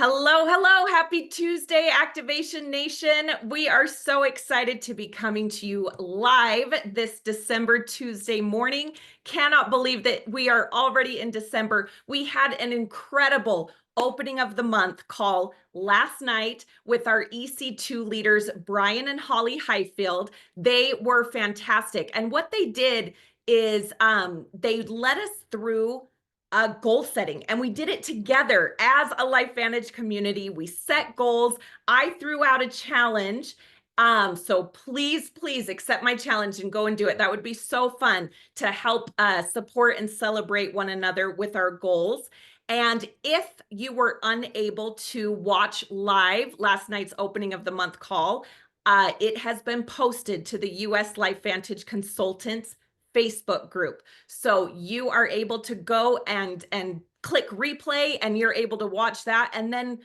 Hello, hello. Happy Tuesday, Activation Nation. We are so excited to be coming to you live this December Tuesday morning. Cannot believe that we are already in December. We had an incredible opening of the month call last night with our EC2 leaders, Brian and Holly Highfield. They were fantastic. And what they did is they led us through goal setting, and we did it together as a LifeVantage community. We set goals. I threw out a challenge. So please accept my challenge and go and do it. That would be so fun to help support and celebrate one another with our goals. And if you were unable to watch live last night's opening of the month call, it has been posted to the US LifeVantage Consultants Facebook group. So you are able to go and click replay, and you're able to watch that and then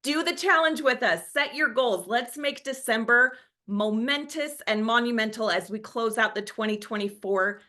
do the challenge with us. Set your goals. Let's make December momentous and monumental as we close out the 2024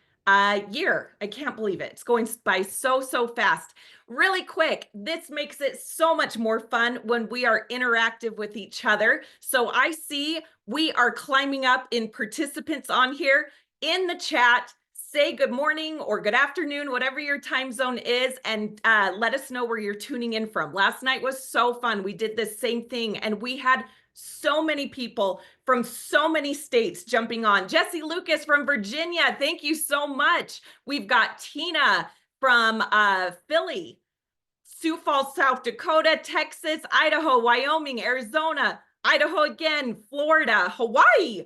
year. I can't believe it. It's going by so fast. Really quick, this makes it so much more fun when we are interactive with each other. So I see we are climbing up in participants on here. In the chat, say good morning or good afternoon, whatever your time zone is, and let us know where you're tuning in from. Last night was so fun. We did this same thing, and we had so many people from so many states jumping on. Jesse Lucas from Virginia, thank you so much. We've got Tina from Philly, Sioux Falls, South Dakota, Texas, Idaho, Wyoming, Arizona, Idaho again, Florida, Hawaii.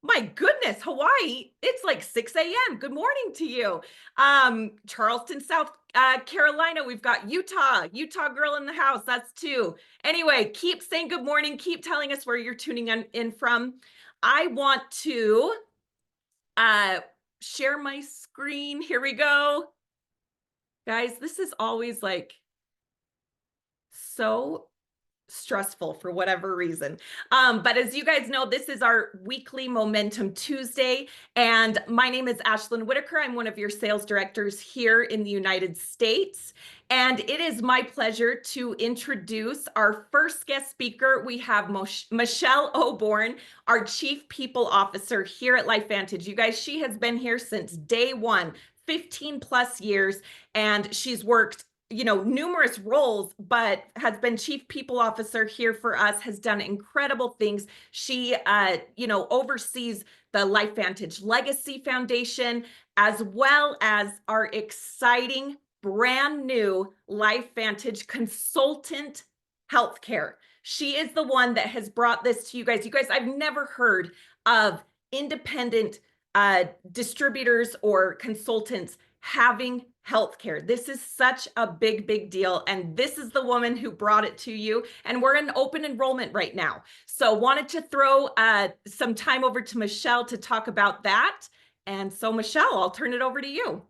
My goodness, Hawaii, it's like 6 a.m. Good morning to you. Charleston, South Carolina, we've got Utah girl in the house, that's two. Anyway, keep saying good morning, keep telling us where you're tuning in from. I want to share my screen. Here we go. Guys, this is always like so stressful for whatever reason. But as you guys know, this is our weekly Momentum Tuesday, and my name is Ashlyn Whitaker. I'm one of your sales directors here in the United States, and it is my pleasure to introduce our first guest speaker. We have Michelle Oborn, our Chief People Officer here at LifeVantage. You guys, she has been here since day one, 15 plus years, and she's worked numerous roles, but has been Chief People Officer here for us, has done incredible things. She, oversees the LifeVantage Legacy Foundation, as well as our exciting brand new LifeVantage Consultant Healthcare. She is the one that has brought this to you guys. You guys, I've never heard of independent distributors or consultants having healthcare. This is such a big deal, and this is the woman who brought it to you, and we're in open enrollment right now. So wanted to throw some time over to Michelle to talk about that. And so Michelle, I'll turn it over to you.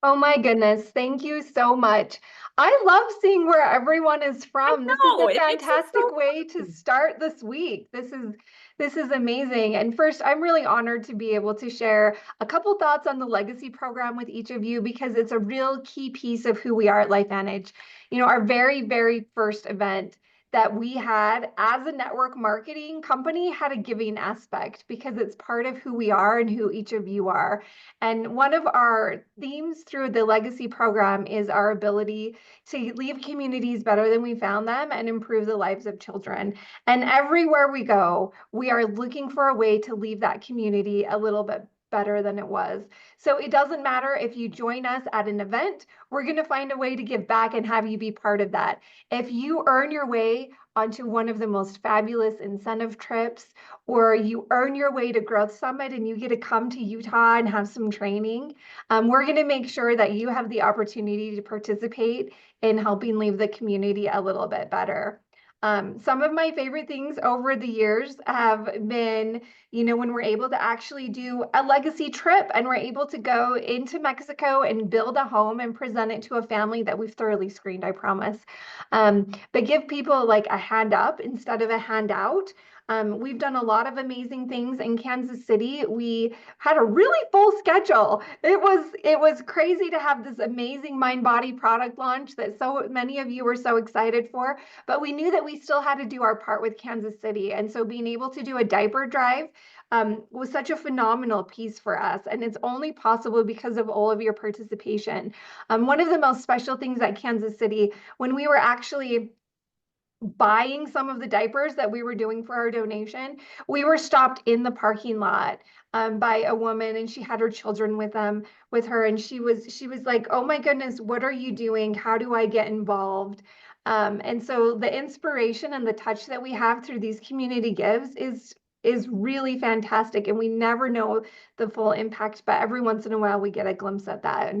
Oh my goodness, thank you so much. I love seeing where everyone is from. This is a fantastic way to start this week. This is amazing. And first, I'm really honored to be able to share a couple thoughts on the legacy program with each of you, because it's a real key piece of who we are at LifeVantage. Our very first event that we had as a network marketing company had a giving aspect, because it's part of who we are and who each of you are. And one of our themes through the legacy program is our ability to leave communities better than we found them and improve the lives of children. And everywhere we go, we are looking for a way to leave that community a little bit better than it was. So it doesn't matter if you join us at an event, we're going to find a way to give back and have you be part of that. If you earn your way onto one of the most fabulous incentive trips, or you earn your way to Growth Summit and you get to come to Utah and have some training, we're going to make sure that you have the opportunity to participate in helping leave the community a little bit better. Some of my favorite things over the years have been, when we're able to actually do a legacy trip and we're able to go into Mexico and build a home and present it to a family that we've thoroughly screened, I promise. But give people like a hand up instead of a handout. We've done a lot of amazing things in Kansas City. We had a really full schedule. It was crazy to have this amazing mind body product launch that so many of you were so excited for, but we knew that we still had to do our part with Kansas City. And so being able to do a diaper drive was such a phenomenal piece for us. And it's only possible because of all of your participation. One of the most special things at Kansas City, when we were actually buying some of the diapers that we were doing for our donation, we were stopped in the parking lot by a woman, and she had her children with her, and she was like, "Oh my goodness, what are you doing? How do I get involved?" And so the inspiration and the touch that we have through these community gives is really fantastic, and we never know the full impact, but every once in a while we get a glimpse at that.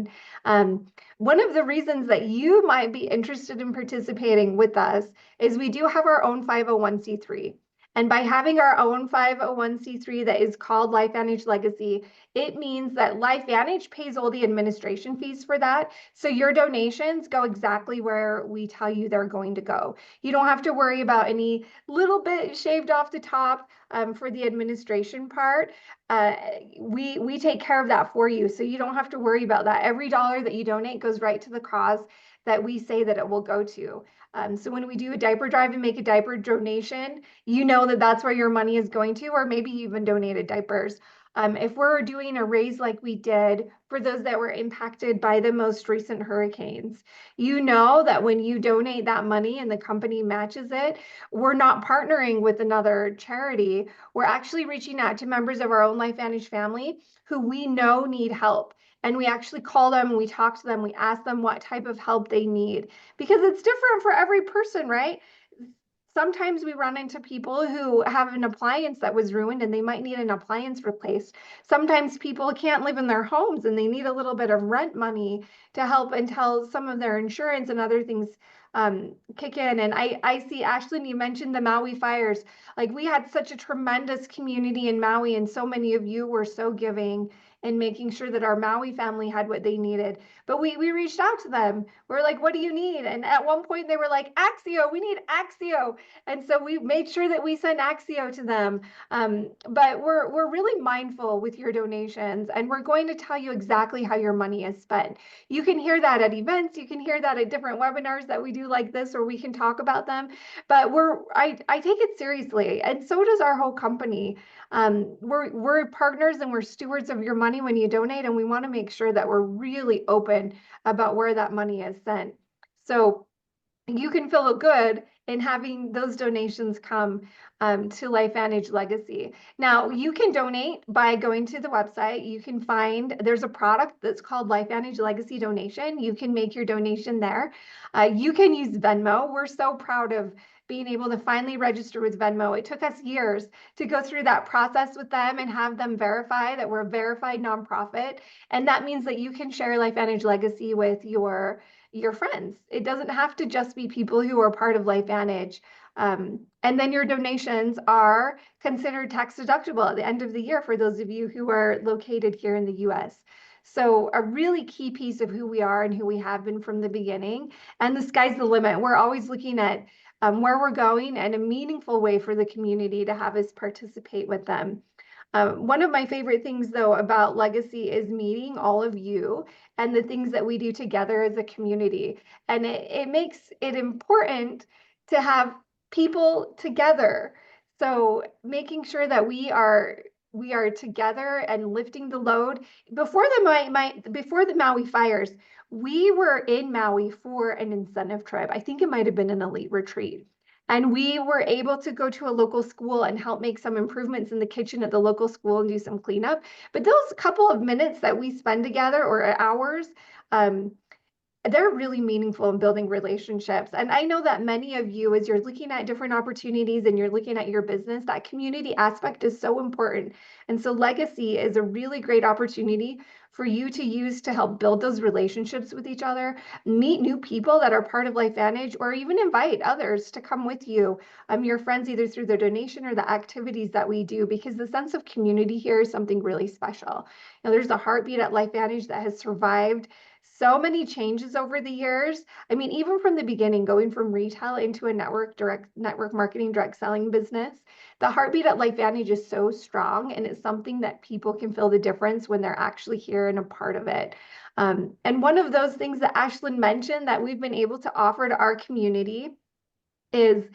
And one of the reasons that you might be interested in participating with us is we do have our own 501c3. And by having our own 501c3 that is called LifeVantage Legacy, it means that LifeVantage pays all the administration fees for that. So your donations go exactly where we tell you they're going to go. You don't have to worry about any little bit shaved off the top for the administration part. We take care of that for you. So you don't have to worry about that. Every dollar that you donate goes right to the cause that we say that it will go to. So when we do a diaper drive and make a diaper donation, you know that that's where your money is going to, or maybe you even donated diapers. If we're doing a raise like we did for those that were impacted by the most recent hurricanes, you know that when you donate that money and the company matches it, we're not partnering with another charity. We're actually reaching out to members of our own LifeVantage family who we know need help. And we actually call them and we talk to them. We ask them what type of help they need, because it's different for every person, right? Sometimes we run into people who have an appliance that was ruined and they might need an appliance replaced. Sometimes people can't live in their homes and they need a little bit of rent money to help until some of their insurance and other things kick in. And I see, Ashlyn, you mentioned the Maui fires. Like, we had such a tremendous community in Maui, and so many of you were so giving and making sure that our Maui family had what they needed. But we reached out to them. We're like, what do you need? And at one point they were like, Axio, we need Axio. And so we made sure that we sent Axio to them. But we're really mindful with your donations, and we're going to tell you exactly how your money is spent. You can hear that at events. You can hear that at different webinars that we do like this, or we can talk about them. But I take it seriously, and so does our whole company. We're partners and we're stewards of your money when you donate, and we want to make sure that we're really open about where that money is sent. So you can feel good in having those donations come to LifeVantage Legacy. Now, you can donate by going to the website. You can find, there's a product that's called LifeVantage Legacy Donation. You can make your donation there. You can use Venmo. We're so proud of being able to finally register with Venmo. It took us years to go through that process with them and have them verify that we're a verified nonprofit. And that means that you can share LifeVantage Legacy with your friends. It doesn't have to just be people who are part of LifeVantage. And then your donations are considered tax deductible at the end of the year for those of you who are located here in the US. So a really key piece of who we are and who we have been from the beginning. And the sky's the limit. We're always looking at where we're going and a meaningful way for the community to have us participate with them. One of my favorite things, though, about Legacy is meeting all of you and the things that we do together as a community. And it makes it important to have people together. So making sure that we are together and lifting the load. Before the Maui fires, we were in Maui for an incentive trip. I think it might have been an elite retreat. And we were able to go to a local school and help make some improvements in the kitchen at the local school and do some cleanup. But those couple of minutes that we spend together, or hours, they're really meaningful in building relationships. And I know that many of you, as you're looking at different opportunities and you're looking at your business, that community aspect is so important. And so Legacy is a really great opportunity for you to use to help build those relationships with each other, meet new people that are part of LifeVantage, or even invite others to come with you, your friends, either through the donation or the activities that we do, because the sense of community here is something really special. Now, there's a heartbeat at LifeVantage that has survived So many changes over the years. I mean, even from the beginning, going from retail into a network marketing, direct selling business, the heartbeat at LifeVantage is so strong, and it's something that people can feel the difference when they're actually here and a part of it. And one of those things that Ashlyn mentioned that we've been able to offer to our community is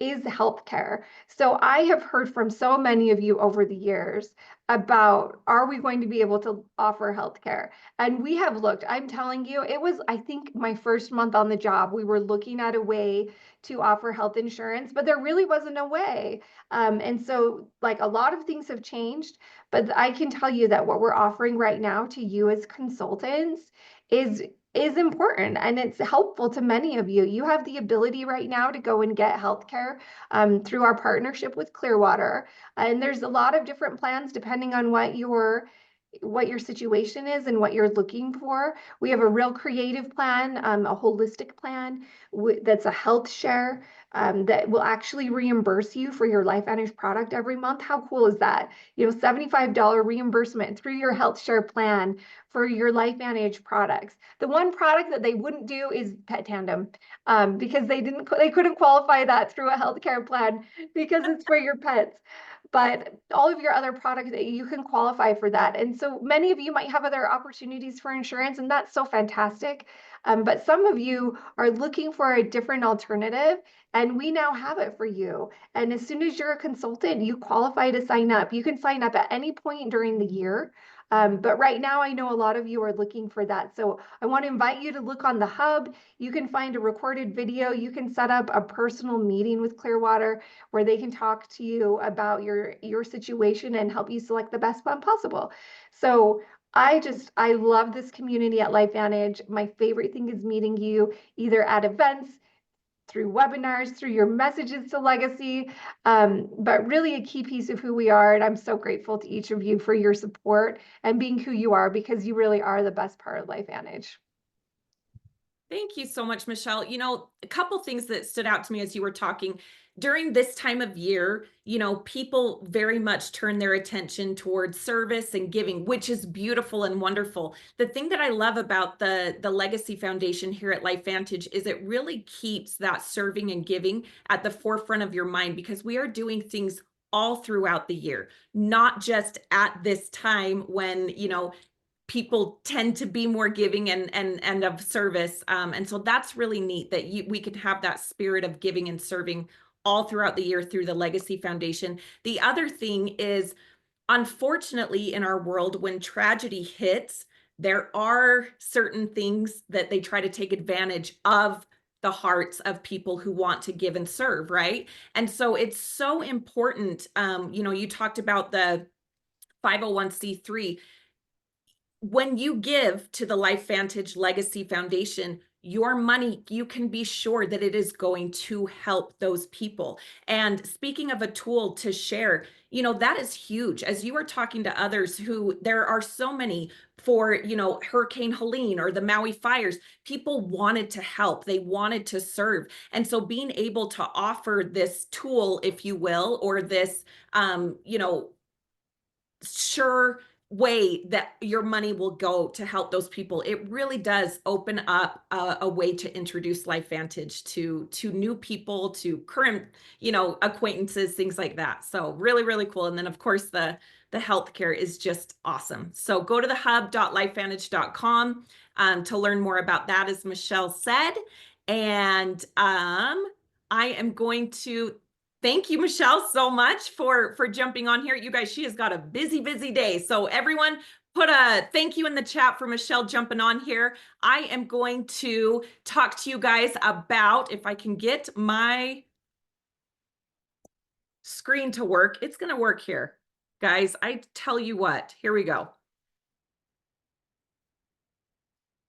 healthcare. So I have heard from so many of you over the years about, are we going to be able to offer healthcare? And we have looked. I'm telling you, it was, I think, my first month on the job, we were looking at a way to offer health insurance, but there really wasn't a way. And so like a lot of things have changed, but I can tell you that what we're offering right now to you as consultants is important, and it's helpful to many of you. You have the ability right now to go and get healthcare through our partnership with Clearwater. And there's a lot of different plans depending on what your situation is and what you're looking for. We have a real creative plan, a holistic plan that's a health share that will actually reimburse you for your LifeVantage product every month. How cool is that? You know, $75 reimbursement through your health share plan for your LifeVantage products. The one product that they wouldn't do is Pet Tandem because they couldn't qualify that through a healthcare plan because it's for your pets. But all of your other products, you can qualify for that. And so many of you might have other opportunities for insurance, and that's so fantastic. But some of you are looking for a different alternative, and we now have it for you. And as soon as you're a consultant, you qualify to sign up. You can sign up at any point during the year. But right now, I know a lot of you are looking for that. So I want to invite you to look on the hub. You can find a recorded video. You can set up a personal meeting with Clearwater where they can talk to you about your situation and help you select the best plan possible. So I love this community at LifeVantage. My favorite thing is meeting you either at events, through webinars, through your messages to Legacy, but really a key piece of who we are. And I'm so grateful to each of you for your support and being who you are, because you really are the best part of LifeVantage. Thank you so much, Michelle. You know, a couple things that stood out to me as you were talking. During this time of year, you know, people very much turn their attention towards service and giving, which is beautiful and wonderful. The thing that I love about the Legacy Foundation here at LifeVantage is it really keeps that serving and giving at the forefront of your mind, because we are doing things all throughout the year, not just at this time when, you know, people tend to be more giving and of service. And so that's really neat that we can have that spirit of giving and serving all throughout the year through the Legacy Foundation. The other thing is, unfortunately, in our world, when tragedy hits, there are certain things that they try to take advantage of the hearts of people who want to give and serve, right? And so it's so important. You know, you talked about the 501c3. When you give to the LifeVantage Legacy Foundation, your money, you can be sure that it is going to help those people. And speaking of a tool to share, you know, that is huge. As you are talking to others who, there are so many for, you know, Hurricane Helene or the Maui fires, people wanted to help, they wanted to serve. And so being able to offer this tool, if you will, or this, you know, sure way that your money will go to help those people, it really does open up a way to introduce LifeVantage to new people, to current, you know, acquaintances, things like that. So really, really cool. And then of course the healthcare is just awesome. So go to the hub.lifevantage.com to learn more about that, as Michelle said. And I am going to thank you, Michelle, so much for jumping on here. You guys, she has got a busy, busy day. So everyone, put a thank you in the chat for Michelle jumping on here. I am going to talk to you guys about, if I can get my screen to work. It's going to work here. Guys, I tell you what, here we go.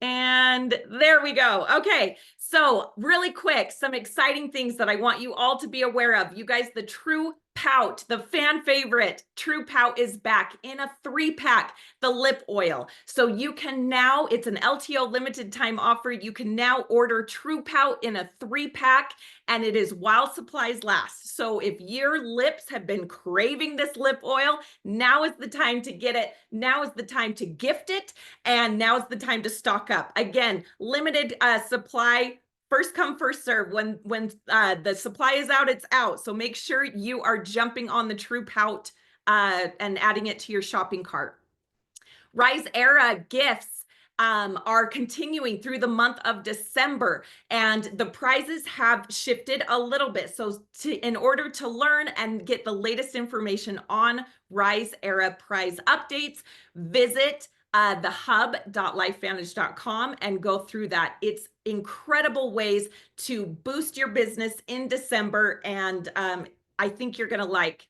And there we go. Okay, so really quick, some exciting things that I want you all to be aware of. You guys, the True Pout, the fan favorite, True Pout is back in a 3-pack, the lip oil. So you can now, it's an LTO limited time offer. You can now order True Pout in a 3-pack, and it is while supplies last. So if your lips have been craving this lip oil, now is the time to get it. Now is the time to gift it, and now is the time to stock up. Again, limited supply. First come, first serve. When the supply is out, it's out. So make sure you are jumping on the True Pout and adding it to your shopping cart. Rise Era gifts are continuing through the month of December, and the prizes have shifted a little bit. So in order to learn and get the latest information on Rise Era prize updates, visit the hub.lifevantage.com and go through that. It's incredible ways to boost your business in December, and I think you're going to like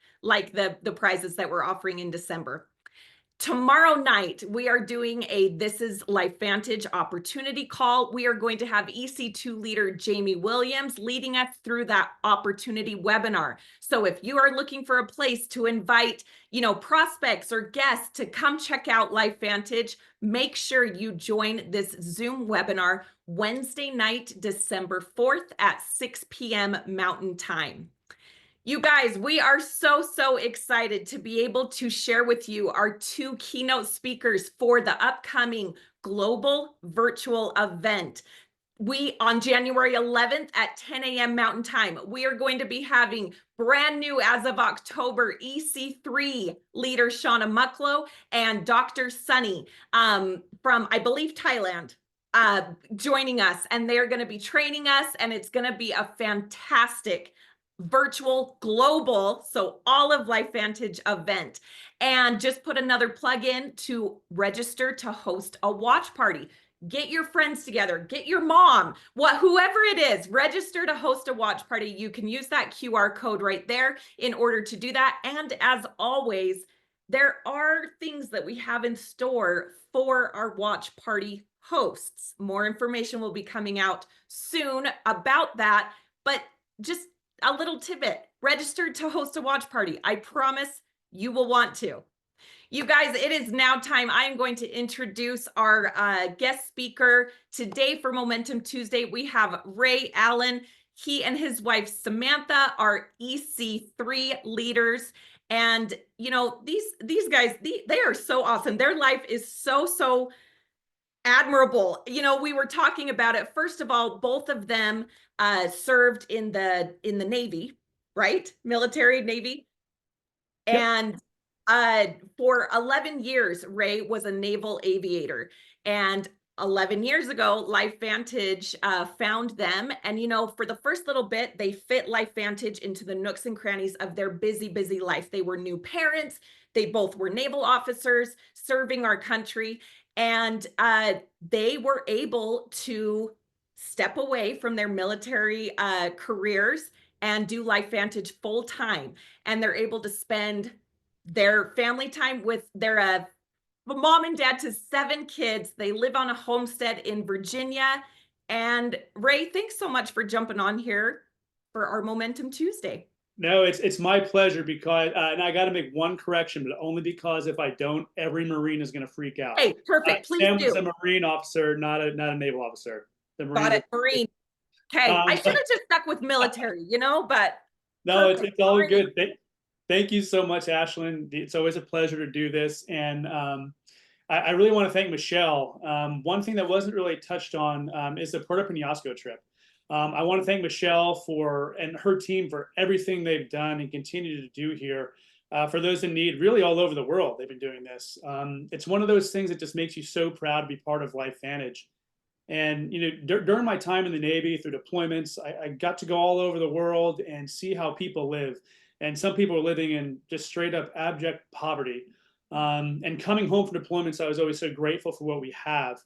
the prizes that we're offering in December. Tomorrow night, we are doing a This is LifeVantage opportunity call. We are going to have EC2 leader Jamie Williams leading us through that opportunity webinar. So if you are looking for a place to invite, prospects or guests to come check out LifeVantage, make sure you join this Zoom webinar Wednesday night, December 4th at 6 p.m. Mountain Time. You guys, we are so excited to be able to share with you our 2 keynote speakers for the upcoming global virtual event. On January 11th at 10 a.m. Mountain Time, we are going to be having brand new as of October EC3 leader Shauna Mucklow and Dr. Sunny from, I believe, Thailand joining us. And they're going to be training us, and it's going to be a fantastic virtual global, so all of LifeVantage event. And just put another plug in to register to host a watch party. Get your friends together, get your mom, whoever it is, register to host a watch party. You can use that QR code right there in order to do that. And as always, there are things that we have in store for our watch party hosts. More information will be coming out soon about that, but just a little tidbit: registered to host a watch party. I promise you will want to. You guys, it is now time. I am going to introduce our guest speaker today for Momentum Tuesday. We have Ray Allen. He and his wife Samantha are EC3 leaders. And these guys, they are so awesome. Their life is so admirable. We were talking about it. First of all, both of them served in the Navy, right? Military Navy. Yep. And for 11 years, Ray was a naval aviator. And 11 years ago, LifeVantage found them. And, for the first little bit, they fit LifeVantage into the nooks and crannies of their busy life. They were new parents. They both were naval officers serving our country. And they were able to step away from their military careers and do LifeVantage full time. And they're able to spend their family time with their mom and dad to 7 kids. They live on a homestead in Virginia. And Ray, thanks so much for jumping on here for our Momentum Tuesday. No, it's my pleasure, because and I got to make one correction, but only because if I don't, every Marine is going to freak out. Hey, perfect. Please Sam do. was a Marine officer, not a naval officer. The Marine. Got it, Marine. Okay, I should have just stuck with military, but no, it's all good. Thank you so much, Ashlyn. It's always a pleasure to do this, and I really want to thank Michelle. One thing that wasn't really touched on is the Puerto Penasco trip. I want to thank Michelle and her team for everything they've done and continue to do here for those in need, really all over the world. They've been doing this. It's one of those things that just makes you so proud to be part of LifeVantage. And during my time in the Navy, through deployments, I got to go all over the world and see how people live. And some people are living in just straight up abject poverty. And coming home from deployments, I was always so grateful for what we have.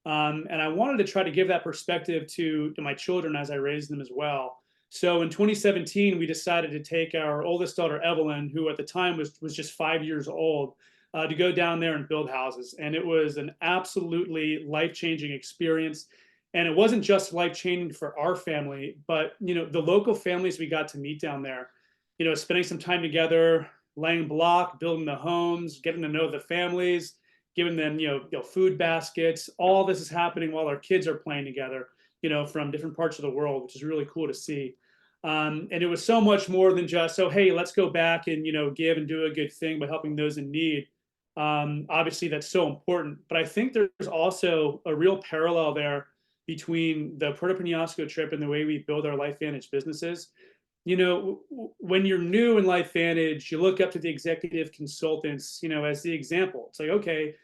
And I wanted to try to give that perspective to my children as I raised them as well. So in 2017, we decided to take our oldest daughter, Evelyn, who at the time was just 5 years old, to go down there and build houses. And it was an absolutely life-changing experience. And it wasn't just life-changing for our family, but the local families we got to meet down there. spending some time together, laying block, building the homes, getting to know the families, giving them, food baskets. All this is happening while our kids are playing together, from different parts of the world, which is really cool to see. And it was so much more than just, so, hey, let's go back and, give and do a good thing by helping those in need. Obviously, that's so important. But I think there's also a real parallel there between the Puerto Penasco trip and the way we build our LifeVantage businesses. When you're new in LifeVantage, you look up to the executive consultants, as the example. It's like, okay,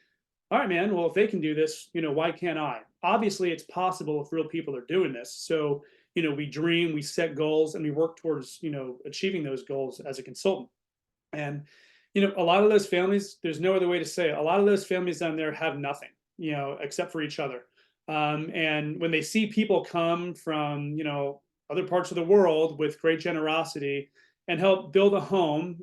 all right, man, well, if they can do this, why can't I? Obviously, it's possible if real people are doing this. So, we dream, we set goals, and we work towards, achieving those goals as a consultant. And, a lot of those families, there's no other way to say it, a lot of those families down there have nothing, except for each other. And when they see people come from, other parts of the world with great generosity and help build a home,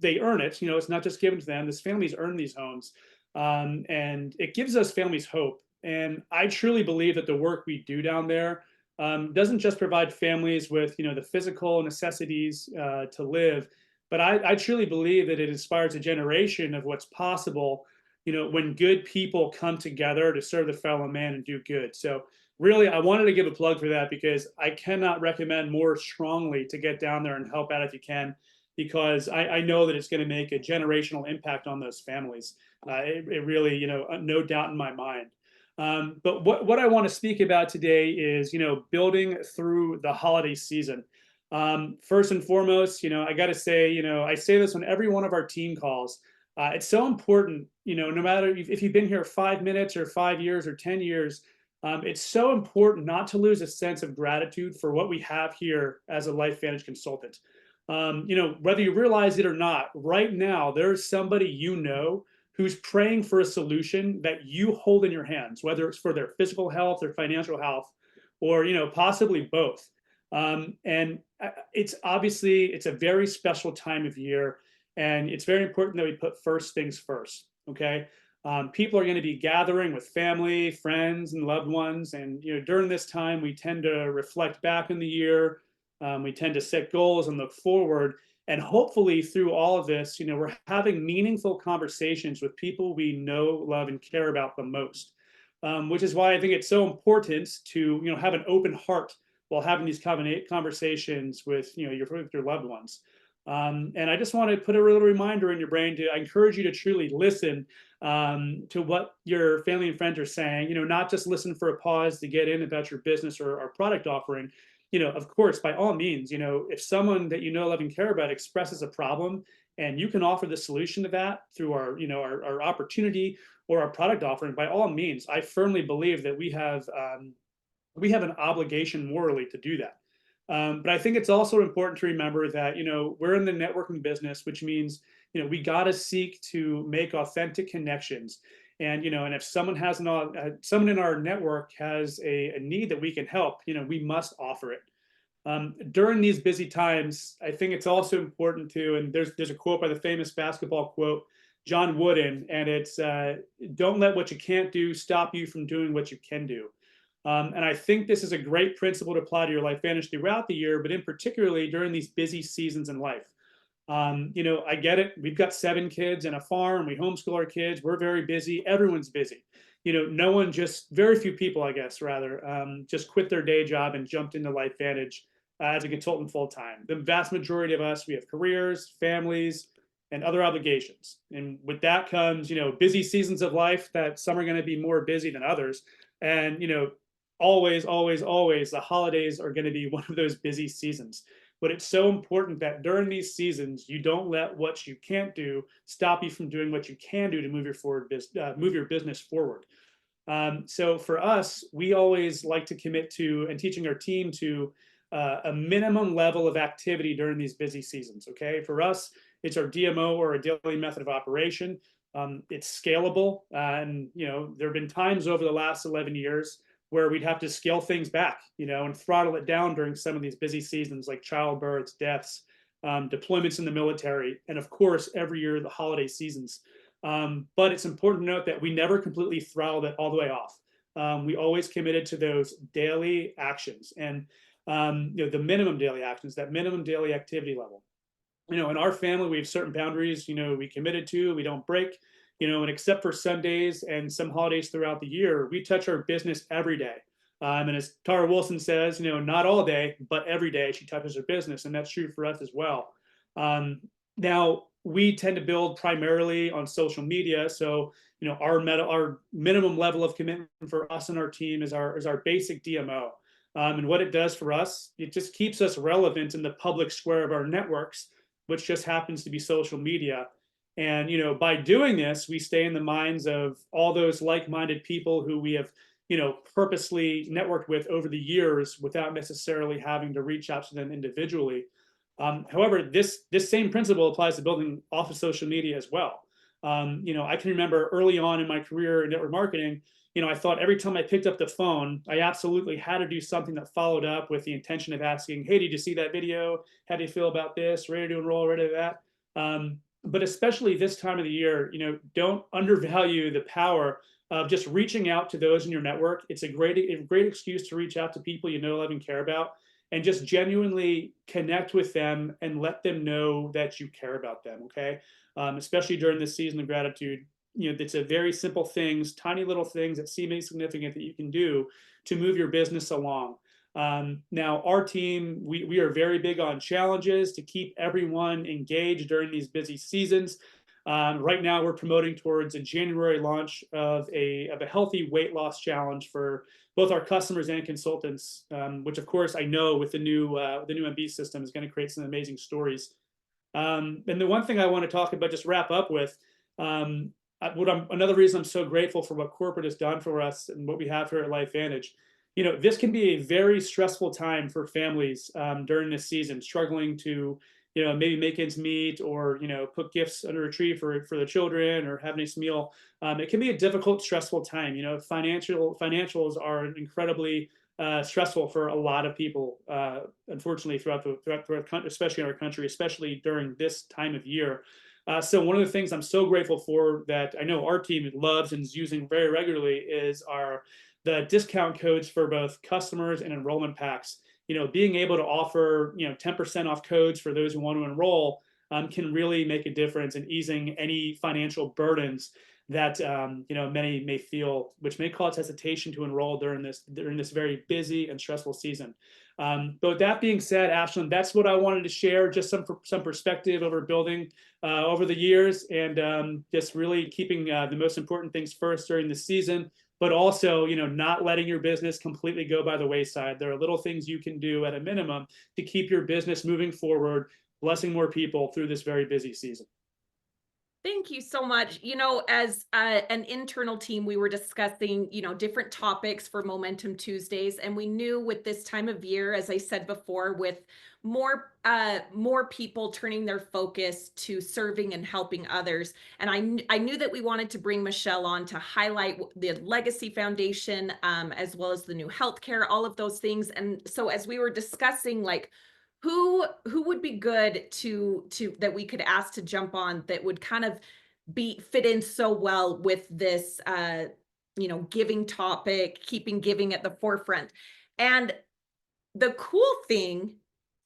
they earn it. It's not just given to them. These families earn these homes, and it gives us families hope. And I truly believe that the work we do down there doesn't just provide families with the physical necessities to live, but I truly believe that it inspires a generation of what's possible, when good people come together to serve the fellow man and do good. So really, I wanted to give a plug for that because I cannot recommend more strongly to get down there and help out if you can, because I know that it's going to make a generational impact on those families. It really, no doubt in my mind. But what I want to speak about today is, building through the holiday season. First and foremost, I got to say, I say this on every one of our team calls. It's so important, no matter if you've been here 5 minutes or 5 years or 10 years, it's so important not to lose a sense of gratitude for what we have here as a LifeVantage consultant. Whether you realize it or not, right now, there's somebody who's praying for a solution that you hold in your hands, whether it's for their physical health or financial health, or possibly both. And it's a very special time of year, and it's very important that we put first things first. Okay. People are going to be gathering with family, friends, and loved ones. And during this time, we tend to reflect back in the year. We tend to set goals and look forward. And hopefully, through all of this, we're having meaningful conversations with people we know, love, and care about the most. Which is why I think it's so important to have an open heart while having these conversations with your loved ones. And I just want to put a little reminder in your brain I encourage you to truly listen to what your family and friends are saying. Not just listen for a pause to get in about your business or product offering. Of course, by all means, if someone that love and care about expresses a problem, and you can offer the solution to that through our opportunity or our product offering, by all means, I firmly believe that we have an obligation morally to do that. But I think it's also important to remember that we're in the networking business, which means we got to seek to make authentic connections. And if someone someone in our network has a need that we can help, we must offer it. During these busy times, I think it's also important to, and there's a quote by the famous basketball quote, John Wooden, and it's don't let what you can't do stop you from doing what you can do. And I think this is a great principle to apply to your LifeVantage throughout the year, but in particularly during these busy seasons in life. I get it. We've got 7 kids and a farm. We homeschool our kids. We're very busy. Everyone's busy. Very few people, I guess, rather, just quit their day job and jumped into LifeVantage as a consultant full time. The vast majority of us, we have careers, families, and other obligations. And with that comes, busy seasons of life that some are going to be more busy than others. And, always, always, always, the holidays are going to be one of those busy seasons. But it's so important that during these seasons, you don't let what you can't do stop you from doing what you can do to move your business forward. So for us, we always like to commit to and teaching our team to a minimum level of activity during these busy seasons. Okay, for us, it's our DMO or a daily method of operation. It's scalable, and there have been times over the last 11 years where we'd have to scale things back, and throttle it down during some of these busy seasons like childbirths, deaths, deployments in the military, and of course, every year the holiday seasons. But it's important to note that we never completely throttled it all the way off. We always committed to those daily actions and the minimum daily actions, that minimum daily activity level. in our family, we have certain boundaries, we committed to, we don't break, and except for Sundays and some holidays throughout the year, we touch our business every day. And as Tara Wilson says, not all day, but every day she touches her business. And that's true for us as well. Now, we tend to build primarily on social media. So, our minimum level of commitment for us and our team is our basic DMO. And what it does for us, it just keeps us relevant in the public square of our networks, which just happens to be social media. And by doing this, we stay in the minds of all those like-minded people who we have purposely networked with over the years without necessarily having to reach out to them individually. However, this same principle applies to building off of social media as well. I can remember early on in my career in network marketing, I thought every time I picked up the phone, I absolutely had to do something that followed up with the intention of asking, hey, did you see that video? How do you feel about this? Ready to enroll, ready to that? But especially this time of the year, don't undervalue the power of just reaching out to those in your network. It's a great excuse to reach out to people you know, love, and care about, and just genuinely connect with them and let them know that you care about them. Okay, especially during this season of gratitude. It's a very simple things, tiny little things that seem insignificant that you can do to move your business along. Now, our team, we are very big on challenges to keep everyone engaged during these busy seasons. Right now, we're promoting towards a January launch of a healthy weight loss challenge for both our customers and consultants, which of course I know with the new MB system is going to create some amazing stories. And the one thing I want to talk about, just wrap up with, another reason I'm so grateful for what corporate has done for us and what we have here at LifeVantage. This can be a very stressful time for families during this season, struggling to, maybe make ends meet, or, put gifts under a tree for the children, or have a nice meal. It can be a difficult, stressful time. Financials are incredibly stressful for a lot of people, unfortunately, throughout especially in our country, especially during this time of year. So one of the things I'm so grateful for that I know our team loves and is using very regularly is the discount codes for both customers and enrollment packs. Being able to offer 10% off codes for those who want to enroll can really make a difference in easing any financial burdens that many may feel, which may cause hesitation to enroll during this very busy and stressful season. But with that being said, Ashlyn, that's what I wanted to share, just some perspective over building over the years, and just really keeping the most important things first during the season, but also not letting your business completely go by the wayside. There are little things you can do at a minimum to keep your business moving forward, blessing more people through this very busy season. Thank you so much. As an internal team, we were discussing, different topics for Momentum Tuesdays, and we knew with this time of year, as I said before, with more people turning their focus to serving and helping others, and I knew that we wanted to bring Michelle on to highlight the Legacy Foundation, as well as the new healthcare, all of those things. And so, as we were discussing, like, who would be good to that we could ask to jump on that would kind of fit in so well with this giving topic, keeping giving at the forefront. And the cool thing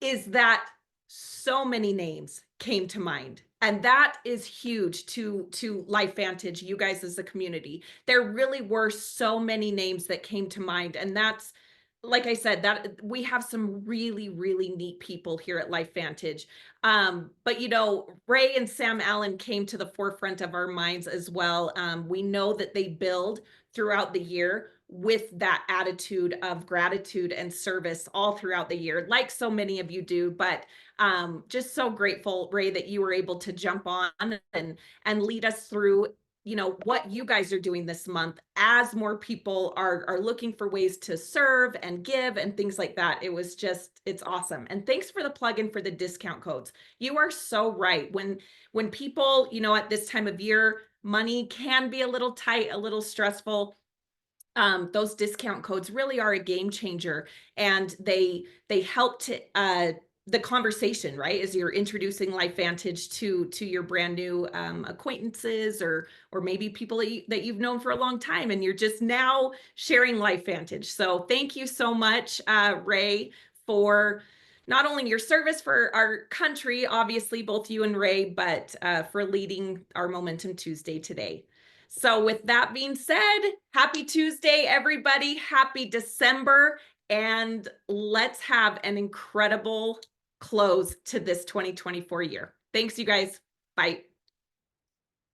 is that so many names came to mind, and that is huge to LifeVantage, you guys as a community. There really were so many names that came to mind, and that's, like I said, that we have some really, really neat people here at LifeVantage. But Ray and Sam Allen came to the forefront of our minds as well. We know that they build throughout the year with that attitude of gratitude and service all throughout the year, like so many of you do. But just so grateful, Ray, that you were able to jump on and lead us through what you guys are doing this month as more people are looking for ways to serve and give and things like that. It's awesome. And thanks for the plug-in for the discount codes. You are so right. When people, at this time of year, money can be a little tight, a little stressful. Those discount codes really are a game changer, and they help to the conversation, right? As you're introducing LifeVantage to your brand new acquaintances, or maybe people that you've known for a long time, and you're just now sharing LifeVantage. So thank you so much, Ray, for not only your service for our country, obviously, both you and Ray, but for leading our Momentum Tuesday today. So with that being said, happy Tuesday, everybody. Happy December. And let's have an incredible close to this 2024 year. Thanks, you guys. Bye.